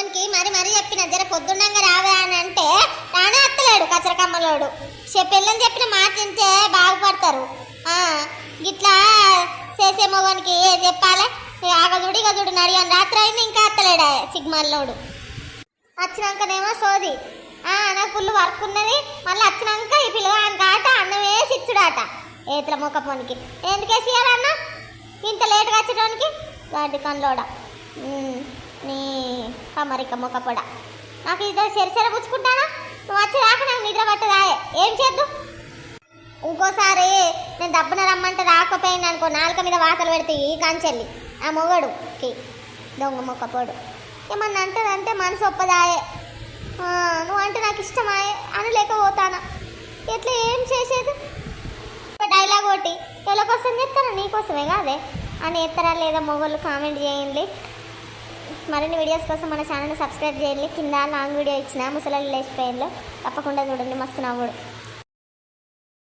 మొగనికి మరి చెప్పిన జర పొద్దున్నంగా రావా అని అంటే రానే అత్తలేడు కచరకమ్మలోడు. పెళ్ళని చెప్పిన మాట వింటే బాగుపడతారు. గిట్లా చేసే మొగనికి ఏం చెప్పాలి? ఆగదుడు ఇగదుడు నడిగాను రాత్రి అయింది ఇంకా అత్తలేడా సిగ్మల్లోడు. వచ్చినాకనేమో సోది నాకు ఫుల్ వర్క్ ఉన్నది, మళ్ళీ వచ్చినాక ఈ పిల్లగానికి ఆట అన్నం వేసి ఇచ్చుడాట ఏతల మొక్కపోనికి. ఎందుకేసి ఇవ్వాలన్న ఇంత లేటుగా వచ్చేటానికి? వాటి కన్లోడ నీ కమరిక మొక్కపోడ. నాకు ఇద్దరు సెరసెర పుచ్చుకుంటానా? నువ్వు వచ్చేదాకా నాకు నిద్ర పట్టదాయే. ఏం చేద్దు? ఇంకోసారి నేను దబ్బున రమ్మంటే రాకపోయింది అనుకో, నాలుక మీద వాతలు పెడితే ఈ కాంచెల్లి ఆ మొగడుకి దొంగ మొక్కపోడు. ఏమన్నా అంటదంటే మనసు ఒప్పదాయే. నువ్వు అంటే నాకు ఇష్టమాయే అని లేకపోతానా? ఎట్లా ఏం చేసేది? డైలాగ్ ఒకటి ఎవరి కోసం చెప్తారా? నీకోసమే కాదే అని ఎత్తరా లేదా మొగోళ్ళు కామెంట్ చేయండి. మరిన్ని వీడియోస్ కోసం మన ఛానల్ని సబ్స్క్రైబ్ చేయండి. కింద లాంగ్ వీడియో ఇచ్చిన ముసలి లేచిపోయిందో తప్పకుండా చూడండి, మస్తు నవ్వుడు.